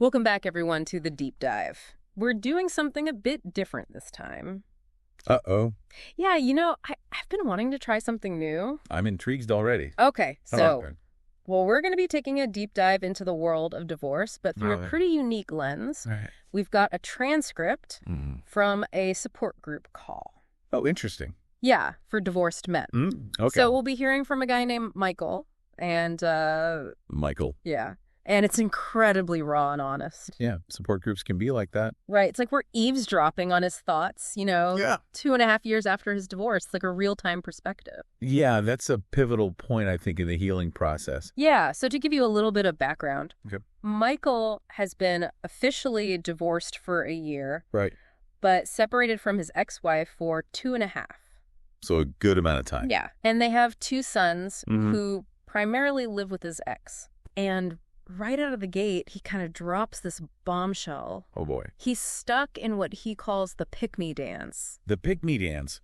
Welcome back, everyone, to the deep dive. We're doing something a bit different this time. Uh-oh. Yeah, I've been wanting to try something new. I'm intrigued already. Okay, so, Okay. well, we're going to be taking a deep dive into the world of divorce, but through a pretty unique lens. All right. We've got a transcript from a support group call. Oh, interesting. Yeah, for divorced men. Okay. So we'll be hearing from a guy named Michael, and, Michael. yeah. And it's incredibly raw and honest. Yeah, support groups can be like that. Right. It's like we're eavesdropping on his thoughts, Yeah. 2.5 years after his divorce. It's like a real-time perspective. Yeah, that's a pivotal point, I think, in the healing process. Yeah. So to give you a little bit of background, Okay. Michael has been officially divorced for a year, Right. but separated from his ex-wife for 2.5. So a good amount of time. Yeah. And they have 2 sons who primarily live with his ex. And right out of the gate, he kind of drops this bombshell. Oh, boy. He's stuck in what he calls the pick-me dance. The pick-me dance.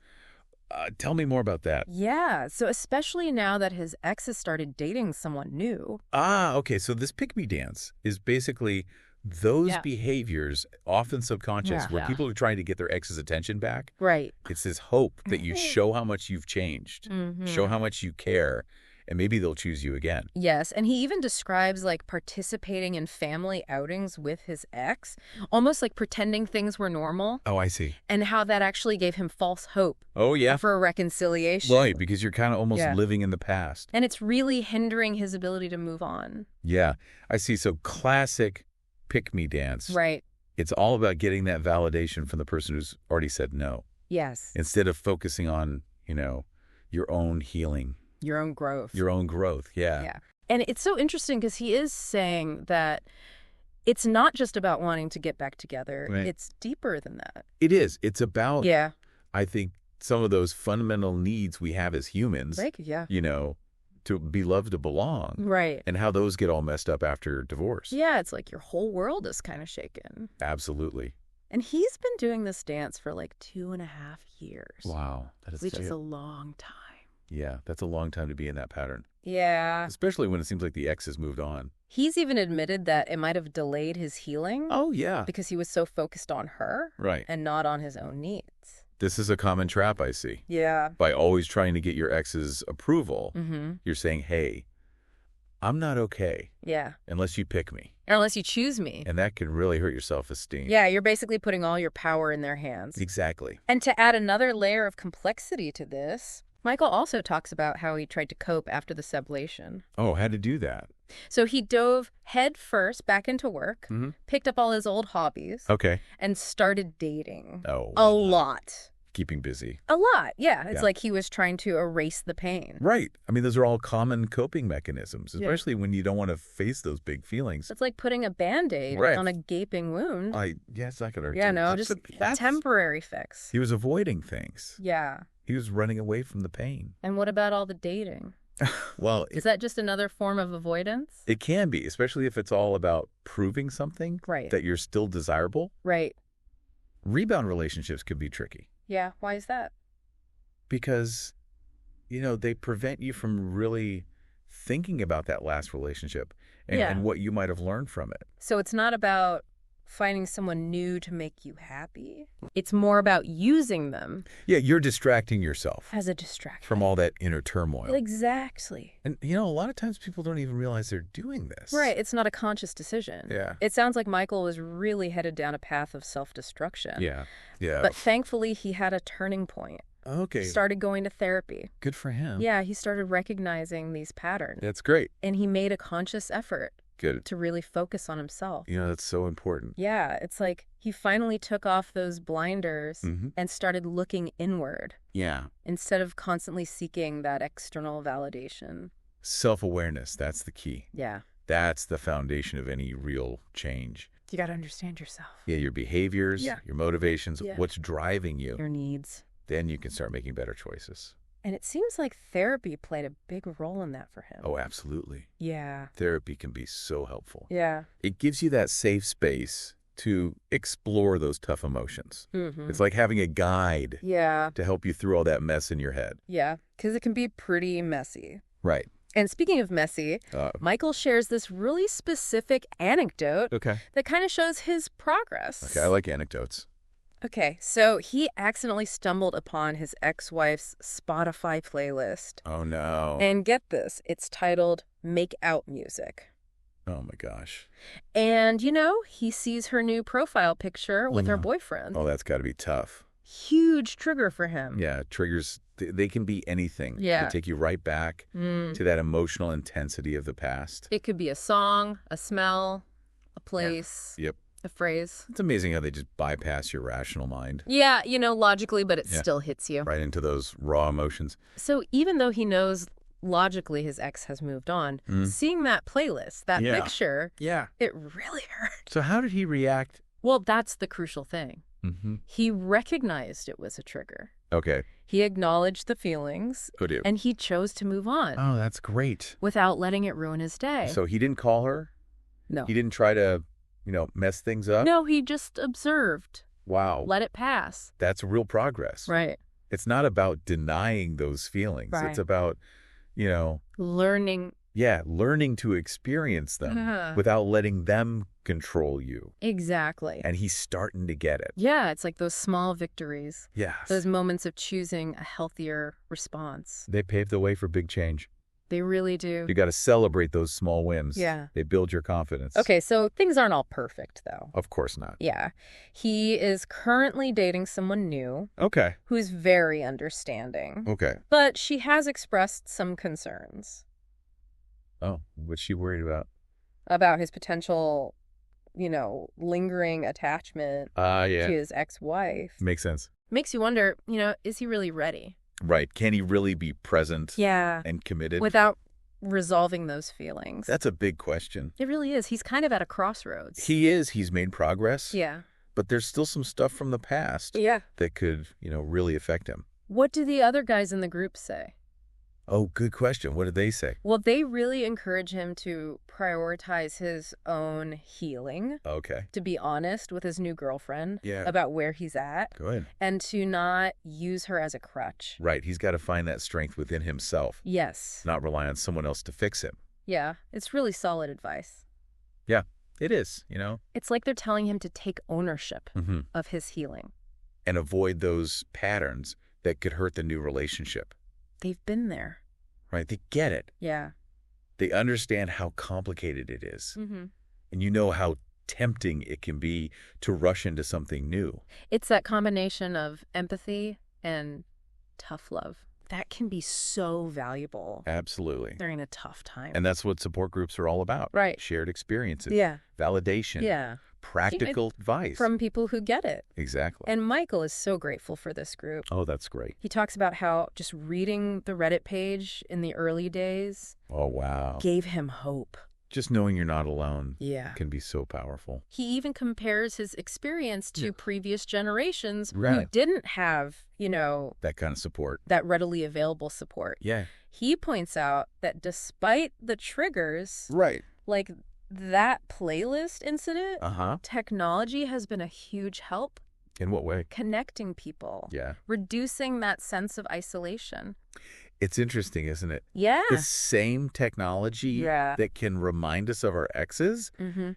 Tell me more about that. Yeah, so especially now that his ex has started dating someone new. Okay. So this pick-me dance is basically those Yeah. behaviors, often subconscious, where Yeah. people are trying to get their ex's attention back. Right. It's this hope that you show how much you've changed, show how much you care, and maybe they'll choose you again. Yes, and he even describes like participating in family outings with his ex, almost like pretending things were normal, Oh, I see. and how that actually gave him false hope Oh, yeah. for a reconciliation. Right, because you're kind of almost Yeah. living in the past. And it's really hindering his ability to move on. Yeah, I see. So classic pick-me dance. Right. It's all about getting that validation from the person who's already said no, Yes. instead of focusing on, your own healing, Your own growth. your own growth. Yeah. Yeah. And it's so interesting because he is saying that it's not just about wanting to get back together. Right. It's deeper than that. It is. It's about, Yeah. I think, some of those fundamental needs we have as humans, Like, yeah. To be loved, to belong, Right. and how those get all messed up after divorce. Yeah, it's like your whole world is kind of shaken. Absolutely. And he's been doing this dance for like 2.5 years. Wow. Which is a long time. Yeah, that's a long time to be in that pattern, Yeah. especially when it seems like the ex has moved on. He's even admitted that it might have delayed his healing Oh, yeah. because he was so focused on her Right. and not on his own needs. This is a common trap, I see. Yeah. By always trying to get your ex's approval, Mm-hmm. you're saying, hey, I'm not okay Yeah. unless you pick me. Or unless you choose me. And that can really hurt your self-esteem. Yeah, you're basically putting all your power in their hands. Exactly. And to add another layer of complexity to this, Michael also talks about how he tried to cope after the separation. Oh, had to do that. So he dove head first back into work, picked up all his old hobbies, Okay. and started dating. Oh. A lot. Keeping busy. A lot, yeah. It's Yeah. like he was trying to erase the pain. Right. I mean, those are all common coping mechanisms, Yeah. especially when you don't want to face those big feelings. It's like putting a Band-Aid Right. on a gaping wound. It's not going to hurt Yeah, you. no, just a temporary fix. He was avoiding things. Yeah. He was running away from the pain. And what about all the dating? Well, Is that just another form of avoidance? it can be, especially if it's all about proving something Right. that you're still desirable. Right. Rebound relationships could be tricky Yeah, why is that? because, they prevent you from really thinking about that last relationship and, Yeah. and what you might have learned from it. So it's not about finding someone new to make you happy. It's more about using them Yeah, you're distracting yourself as a distraction. from all that inner turmoil. Exactly. And, a lot of times people don't even realize they're doing this. Right. It's not a conscious decision. Yeah. It sounds like Michael was really headed down a path of self-destruction. Yeah. Yeah. But thankfully, he had a turning point. Okay. Started going to therapy. Good for him. Yeah, he started recognizing these patterns. That's great. And he made a conscious effort Good. to really focus on himself. That's so important. Yeah, it's like he finally took off those blinders Mhm. and started looking inward Yeah. instead of constantly seeking that external validation. Self-awareness, that's the key. Yeah. That's the foundation of any real change. You got to understand yourself, Yeah, your behaviors, Yeah. your motivations, Yeah. what's driving you. your needs. Then you can start making better choices. And it seems like therapy played a big role in that for him. Oh, absolutely. Yeah. Therapy can be so helpful. Yeah. It gives you that safe space to explore those tough emotions. Mm-hmm. It's like having a guide Yeah. to help you through all that mess in your head. Yeah. Because it can be pretty messy. Right. And speaking of messy, Michael shares this really specific anecdote that kind of shows his progress. Okay, I like anecdotes. Okay, so he accidentally stumbled upon his ex-wife's Spotify playlist. Oh, no. And get this, it's titled Make Out Music. Oh, my gosh. And, he sees her new profile picture with her boyfriend. Oh, that's got to be tough. Huge trigger for him. Yeah, triggers, they can be anything. Yeah. They take you right back to that emotional intensity of the past. It could be a song, a smell, a place. Yep. A phrase. It's amazing how they just bypass your rational mind. Yeah, logically, but it still hits you. Right into those raw emotions. So even though he knows logically his ex has moved on, seeing that playlist, that picture, it really hurt. So how did he react? Well, that's the crucial thing. Mm-hmm. He recognized it was a trigger. Okay. He acknowledged the feelings. Could you? And he chose to move on. Oh, that's great. Without letting it ruin his day. So he didn't call her? No. He didn't try to, mess things up? No, he just observed. Wow. Let it pass. That's real progress. Right. It's not about denying those feelings. Right. It's about, learning. Yeah, learning to experience them without letting them control you. Exactly. And he's starting to get it. Yeah, it's like those small victories. Yes. Those moments of choosing a healthier response. They pave the way for big change. They really do. You got to celebrate those small wins. Yeah. They build your confidence. Okay, so things aren't all perfect, though. Of course not. Yeah. He is currently dating someone new. Okay. Who's very understanding. Okay. But she has expressed some concerns. Oh, what's she worried about? About his potential, lingering attachment to his ex-wife. Makes sense. Makes you wonder, is he really ready? Right. Can he really be present Yeah. and committed? Without resolving those feelings. That's a big question. It really is. He's kind of at a crossroads. He is. He's made progress. Yeah. But there's still some stuff from the past that could, really affect him. What do the other guys in the group say? Oh, good question. What did they say? Well, they really encourage him to prioritize his own healing. Okay. To be honest with his new girlfriend Yeah. about where he's at. Good. And to not use her as a crutch. Right. He's got to find that strength within himself. Yes. Not rely on someone else to fix him. Yeah. It's really solid advice. Yeah, it is, It's like they're telling him to take ownership of his healing. And avoid those patterns that could hurt the new relationship. They've been there. Right. They get it. Yeah. They understand how complicated it is. Mm-hmm. And how tempting it can be to rush into something new. It's that combination of empathy and tough love. That can be so valuable. Absolutely. During a tough time. And that's what support groups are all about. Right. Shared experiences. Yeah. Validation. Yeah. Practical advice. From people who get it. Exactly. And Michael is so grateful for this group. Oh, that's great. He talks about how just reading the Reddit page in the early days Oh, wow. gave him hope. Just knowing you're not alone can be so powerful. He even compares his experience to previous generations who Right. didn't have, That kind of support. that readily available support. Yeah. He points out that despite the triggers, Right. like that playlist incident, Uh-huh. technology has been a huge help In what way? connecting people, Yeah. reducing that sense of isolation. It's interesting, isn't it? Yeah. The same technology that can remind us of our exes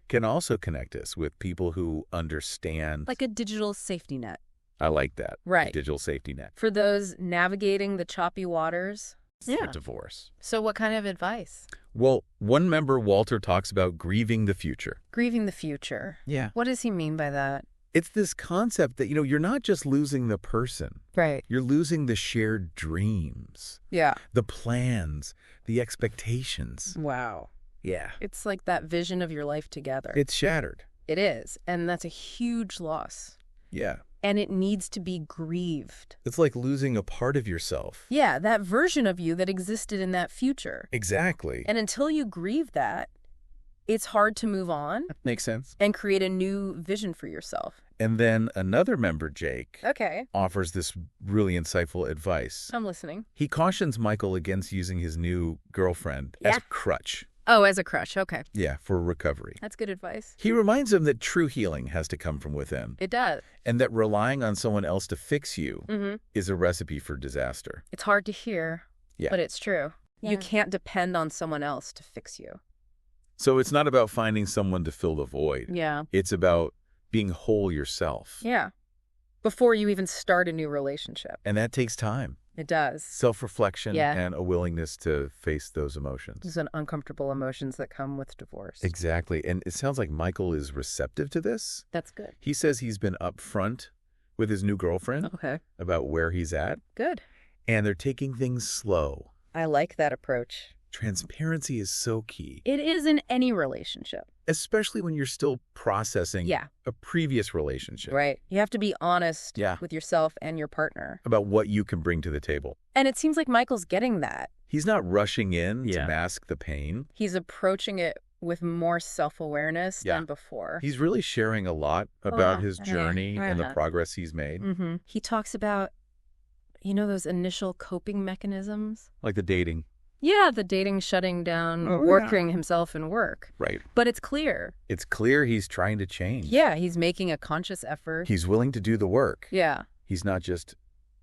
can also connect us with people who understand. Like a digital safety net. I like that. Right. A digital safety net. For those navigating the choppy waters. For divorce. So what kind of advice? Well, one member, Walter, talks about grieving the future. Grieving the future. Yeah. What does he mean by that? It's this concept that, you're not just losing the person. Right. You're losing the shared dreams, Yeah. the plans, the expectations. Wow. Yeah. It's like that vision of your life together. It's shattered. It is. And that's a huge loss. Yeah. And it needs to be grieved. It's like losing a part of yourself. Yeah, that version of you that existed in that future. Exactly. And until you grieve that, it's hard to move on. Makes sense. And create a new vision for yourself. And then another member, Jake, Okay. offers this really insightful advice. I'm listening. He cautions Michael against using his new girlfriend as a crutch. Oh, as a crutch. Okay. Yeah, for recovery. That's good advice. He reminds him that true healing has to come from within. It does. And that relying on someone else to fix you is a recipe for disaster. It's hard to hear, but it's true. You can't depend on someone else to fix you. So it's not about finding someone to fill the void. Yeah. It's about being whole yourself. Yeah. Before you even start a new relationship. And that takes time. It does. Self-reflection Yeah. and a willingness to face those emotions. Those uncomfortable emotions that come with divorce. Exactly. And it sounds like Michael is receptive to this. That's good. He says he's been upfront with his new girlfriend about where he's at. Good. And they're taking things slow. I like that approach. Transparency is so key. It is in any relationship. Especially when you're still processing a previous relationship. Right. You have to be honest with yourself and your partner. About what you can bring to the table. And it seems like Michael's getting that. He's not rushing in to mask the pain. He's approaching it with more self-awareness than before. He's really sharing a lot about his journey and the progress he's made. He talks about, you know, those initial coping mechanisms? Like the dating. Yeah, the dating shutting down, working himself in work. Right. But it's clear. It's clear he's trying to change. Yeah, he's making a conscious effort. He's willing to do the work. Yeah. He's not just,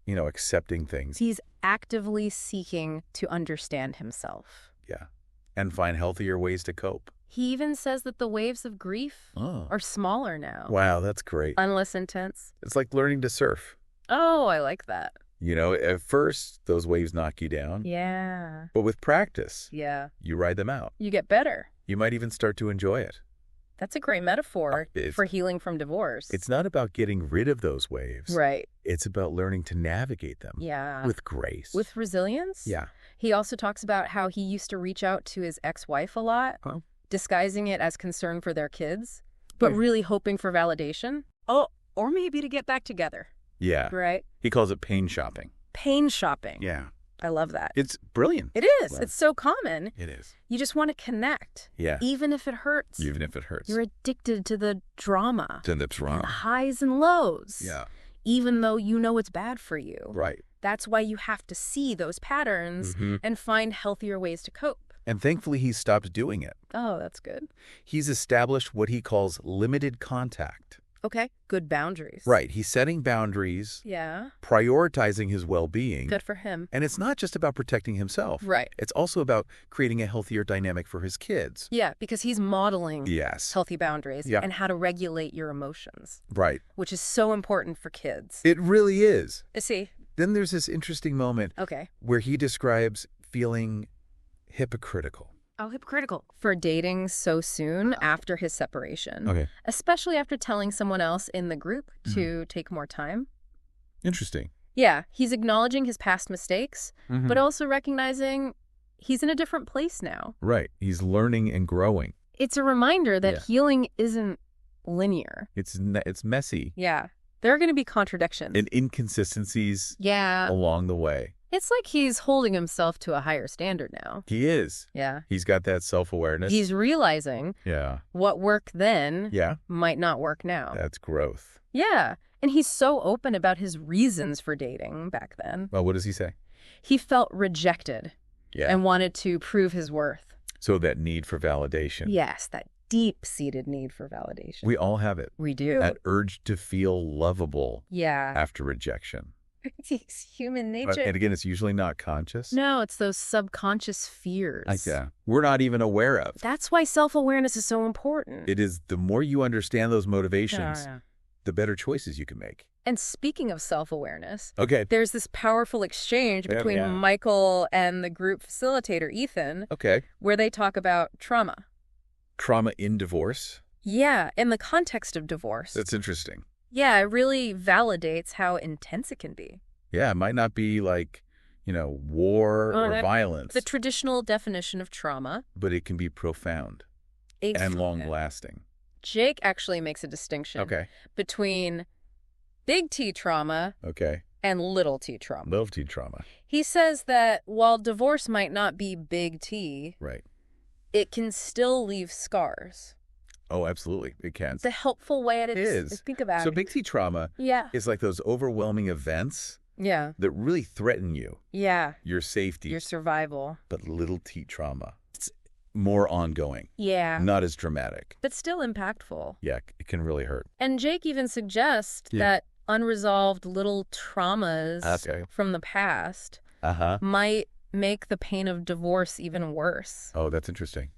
accepting things. He's actively seeking to understand himself. Yeah. And find healthier ways to cope. He even says that the waves of grief are smaller now. Wow, that's great. And less intense. It's like learning to surf. Oh, I like that. At first, those waves knock you down. Yeah. But with practice, you ride them out. You get better. You might even start to enjoy it. That's a great metaphor for healing from divorce. It's not about getting rid of those waves. Right. It's about learning to navigate them. Yeah. With grace. With resilience. Yeah. He also talks about how he used to reach out to his ex-wife a lot, disguising it as concern for their kids, but really hoping for validation. Oh, or maybe to get back together. Yeah. Right? He calls it pain shopping. Pain shopping. Yeah. I love that. It's brilliant. It is. Well, it's so common. It is. You just want to connect. Yeah. Even if it hurts. Even if it hurts. You're addicted to the drama. To the drama. The highs and lows. Yeah. Even though you know it's bad for you. Right. That's why you have to see those patterns and find healthier ways to cope. And thankfully, he's stopped doing it. Oh, that's good. He's established what he calls limited contact. Okay. Good boundaries. Right. He's setting boundaries. Yeah. Prioritizing his well-being. Good for him. And it's not just about protecting himself. Right. It's also about creating a healthier dynamic for his kids. Yeah, because he's modeling healthy boundaries and how to regulate your emotions. Right. Which is so important for kids. It really is. See? Then there's this interesting moment where he describes feeling hypocritical. Oh, hypocritical. For dating so soon after his separation. Okay. Especially after telling someone else in the group to take more time. Interesting. Yeah, he's acknowledging his past mistakes, but also recognizing he's in a different place now. Right. He's learning and growing. It's a reminder that healing isn't linear. It's messy. Yeah. There are going to be contradictions. And inconsistencies along the way. It's like he's holding himself to a higher standard now. He is. Yeah. He's got that self-awareness. He's realizing what worked then might not work now. That's growth. Yeah. And he's so open about his reasons for dating back then. Well, what does he say? He felt rejected and wanted to prove his worth. So that need for validation. Yes, that deep-seated need for validation. We all have it. We do. That urge to feel lovable after rejection. It's human nature. And again, it's usually not conscious. No, it's those subconscious fears. We're not even aware of. That's why self-awareness is so important. It is. The more you understand those motivations, the better choices you can make. And speaking of self-awareness, there's this powerful exchange between Michael and the group facilitator, Ethan, where they talk about trauma. Trauma in divorce? Yeah, in the context of divorce. That's interesting. Yeah, it really validates how intense it can be. Yeah, it might not be like, war or violence. The traditional definition of trauma. But it can be profound and long-lasting. Jake actually makes a distinction between big T trauma and little T trauma. Little T trauma. He says that while divorce might not be big T, it can still leave scars. Oh, absolutely. It can. It's a helpful way to think about it. So big T trauma is like those overwhelming events that really threaten you. Yeah. Your safety. Your survival. But little T trauma. It's more ongoing. Yeah. Not as dramatic. But still impactful. Yeah, it can really hurt. And Jake even suggests that unresolved little traumas from the past might make the pain of divorce even worse. Oh, that's interesting.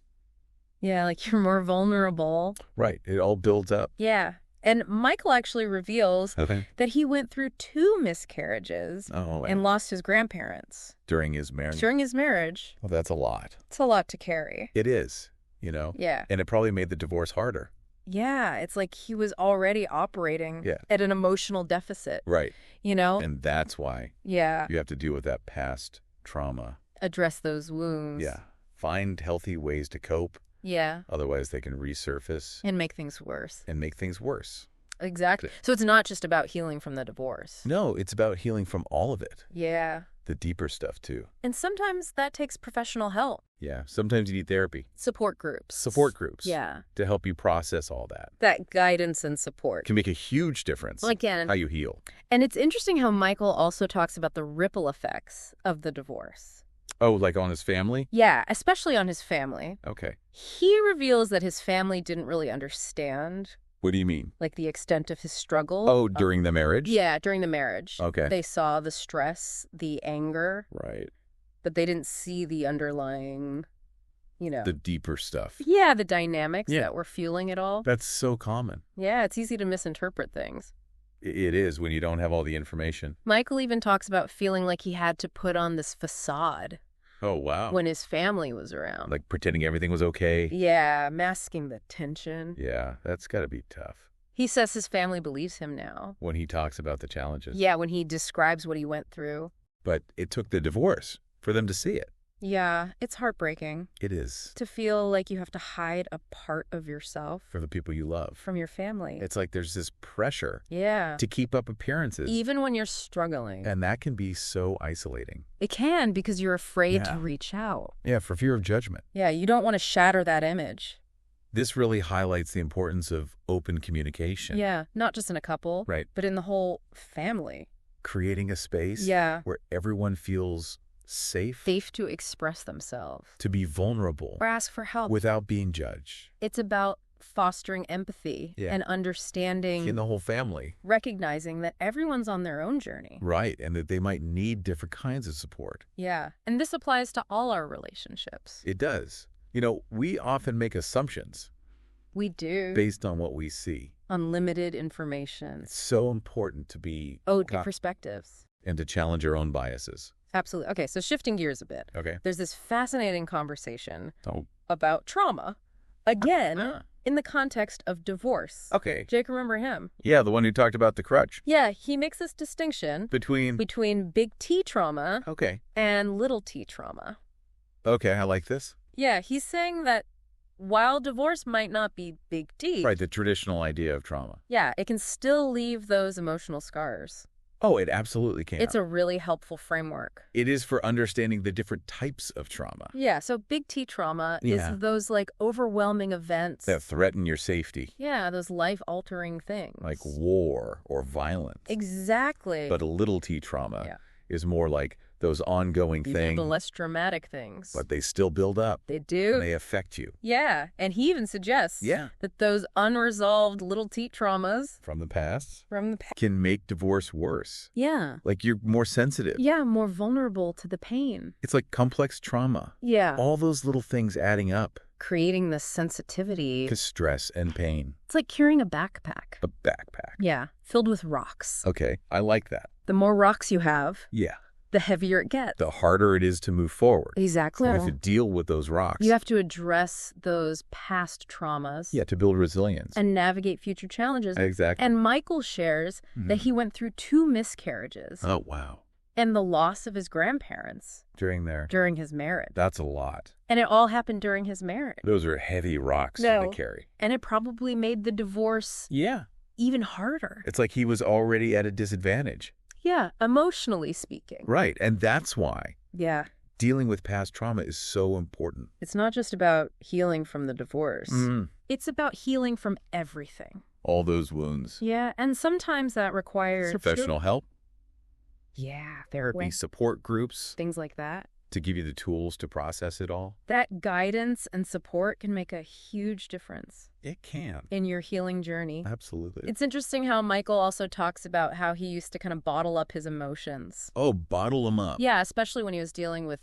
Yeah, like you're more vulnerable. Right. It all builds up. Yeah. And Michael actually reveals that he went through 2 miscarriages and lost his grandparents. During his marriage? During his marriage. Well, that's a lot. It's a lot to carry. It is, you know? Yeah. And it probably made the divorce harder. Yeah, it's like he was already operating at an emotional deficit. Right. You know? And that's why you have to deal with that past trauma. Address those wounds. Yeah. Find healthy ways to cope. Yeah. Otherwise, they can resurface. And make things worse. Exactly. So it's not just about healing from the divorce. No, it's about healing from all of it. Yeah. The deeper stuff, too. And sometimes that takes professional help. Yeah. Sometimes you need therapy. Support groups. Yeah. To help you process all that. That guidance and support. Can make a huge difference. Again. How you heal. And it's interesting how Michael also talks about the ripple effects of the divorce. Oh, like on his family? Yeah, especially on his family. Okay. He reveals that his family didn't really understand. What do you mean? Like the extent of his struggle. Oh, during the marriage? Yeah, during the marriage. Okay. They saw the stress, the anger. Right. But they didn't see the underlying, you know. The deeper stuff. Yeah, the dynamics that were fueling it all. That's so common. Yeah, it's easy to misinterpret things. It is when you don't have all the information. Michael even talks about feeling like he had to put on this facade. Oh, wow. When his family was around. Like pretending everything was okay? Yeah, masking the tension. Yeah, that's got to be tough. He says his family believes him now. When he talks about the challenges. Yeah, when he describes what he went through. But it took the divorce for them to see it. Yeah, it's heartbreaking. It is. To feel like you have to hide a part of yourself. For the people you love. From your family. It's like there's this pressure. Yeah. To keep up appearances. Even when you're struggling. And that can be so isolating. It can, because you're afraid to reach out. Yeah, for fear of judgment. Yeah, you don't want to shatter that image. This really highlights the importance of open communication. Yeah, not just in a couple. Right. But in the whole family. Creating a space. Where everyone feels safe to express themselves, to be vulnerable, or ask for help without being judged. It's about fostering empathy and understanding in the whole family, recognizing that everyone's on their own journey, right, and that they might need different kinds of support. Yeah, and this applies to all our relationships. It does. You know, we often make assumptions. We do. Based on what we see. Unlimited information. It's so important to be perspectives and to challenge our own biases. Absolutely. Okay, so shifting gears a bit. Okay. There's this fascinating conversation about trauma, again, in the context of divorce. Okay. Jake, remember him? Yeah, the one who talked about the crutch. Yeah, he makes this distinction between big T trauma and little t trauma. Okay, I like this. Yeah, he's saying that while divorce might not be big T. Right, the traditional idea of trauma. Yeah, it can still leave those emotional scars. Oh, it absolutely can. It's a really helpful framework. It is for understanding the different types of trauma. Yeah, so big T trauma is those like overwhelming events. That threaten your safety. Yeah, those life-altering things. Like war or violence. Exactly. But a little T trauma is more like those ongoing things. The less dramatic things. But they still build up. They do. And they affect you. Yeah, and he even suggests that those unresolved little T traumas from the past can make divorce worse. Yeah. Like you're more sensitive. Yeah, more vulnerable to the pain. It's like complex trauma. Yeah. All those little things adding up. Creating this sensitivity. To stress and pain. It's like carrying a backpack. A backpack. Yeah, filled with rocks. Okay, I like that. The more rocks you have. Yeah. The heavier it gets. The harder it is to move forward. Exactly. You have to deal with those rocks. You have to address those past traumas. Yeah, to build resilience. And navigate future challenges. Exactly. And Michael shares that he went through 2 miscarriages. Oh, wow. And the loss of his grandparents. During his marriage. That's a lot. And it all happened during his marriage. Those are heavy rocks to carry. And it probably made the divorce even harder. It's like he was already at a disadvantage. Yeah, emotionally speaking. Right, and that's why. Yeah. Dealing with past trauma is so important. It's not just about healing from the divorce. It's about healing from everything. All those wounds. Yeah, and sometimes that requires professional help. Yeah, therapy, support groups. Things like that. To give you the tools to process it all. That guidance and support can make a huge difference. It can. In your healing journey. Absolutely. It's interesting how Michael also talks about how he used to kind of bottle up his emotions. Oh, bottle them up. Yeah, especially when he was dealing with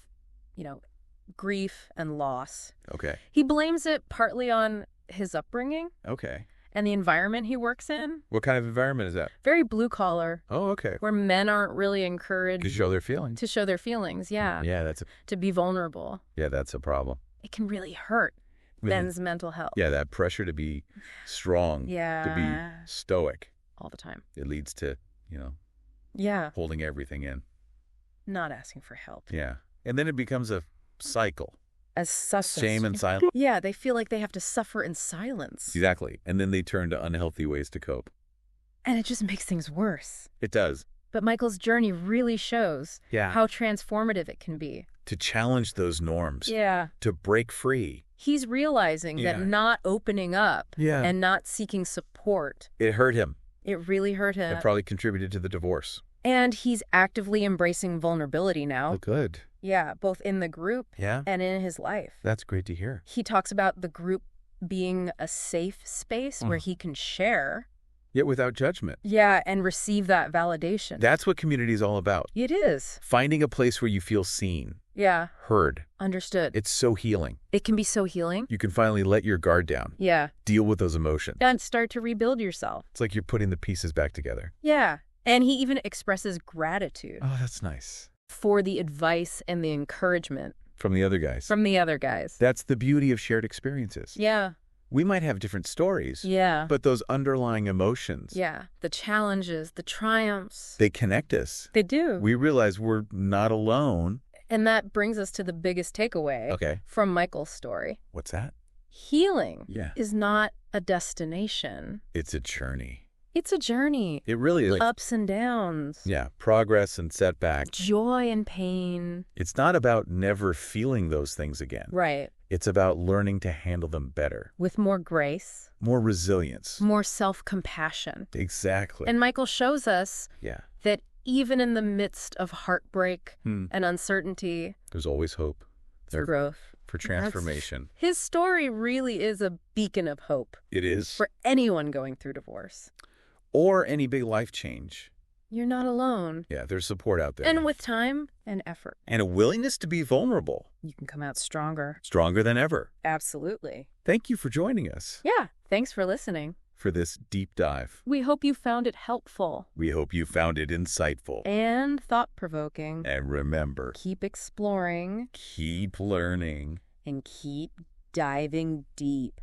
grief and loss. Okay. He blames it partly on his upbringing. Okay. And the environment he works in. What kind of environment is that? Very blue collar. Oh, okay. Where men aren't really encouraged to show their feelings. To show their feelings, yeah. Yeah, to be vulnerable. Yeah, that's a problem. It can really hurt Ben's mental health. Yeah, that pressure to be strong. Yeah. To be stoic. All the time. It leads to, yeah. holding everything in. Not asking for help. Yeah. And then it becomes a cycle. Shame and silence. Yeah, they feel like they have to suffer in silence. Exactly. And then they turn to unhealthy ways to cope. And it just makes things worse. It does. But Michael's journey really shows how transformative it can be. To challenge those norms. Yeah. To break free. He's realizing that not opening up and not seeking support. It hurt him. It really hurt him. It probably contributed to the divorce. And he's actively embracing vulnerability now. Oh, good. Yeah, both in the group and in his life. That's great to hear. He talks about the group being a safe space where he can share. Yet without judgment. Yeah, and receive that validation. That's what community is all about. It is. Finding a place where you feel seen. Yeah. Heard. Understood. It's so healing. It can be so healing. You can finally let your guard down. Yeah. Deal with those emotions. And start to rebuild yourself. It's like you're putting the pieces back together. Yeah. And he even expresses gratitude. Oh, that's nice. For the advice and the encouragement. From the other guys. From the other guys. That's the beauty of shared experiences. Yeah. We might have different stories. Yeah. But those underlying emotions. Yeah. The challenges, the triumphs. They connect us. They do. We realize we're not alone. And that brings us to the biggest takeaway from Michael's story. What's that? Healing is not a destination. It's a journey. It's a journey. It really is. Ups and downs. Yeah, progress and setbacks. Joy and pain. It's not about never feeling those things again. Right. It's about learning to handle them better. With more grace. More resilience. More self-compassion. Exactly. And Michael shows us that even in the midst of heartbreak and uncertainty, there's always hope. For growth. For transformation. His story really is a beacon of hope. It is. For anyone going through divorce. Or any big life change. You're not alone. Yeah, there's support out there. And with time and effort. And a willingness to be vulnerable. You can come out stronger. Stronger than ever. Absolutely. Thank you for joining us. Yeah, thanks for listening. For this deep dive. We hope you found it helpful. We hope you found it insightful. And thought-provoking. And remember. Keep exploring. Keep learning. And keep diving deep.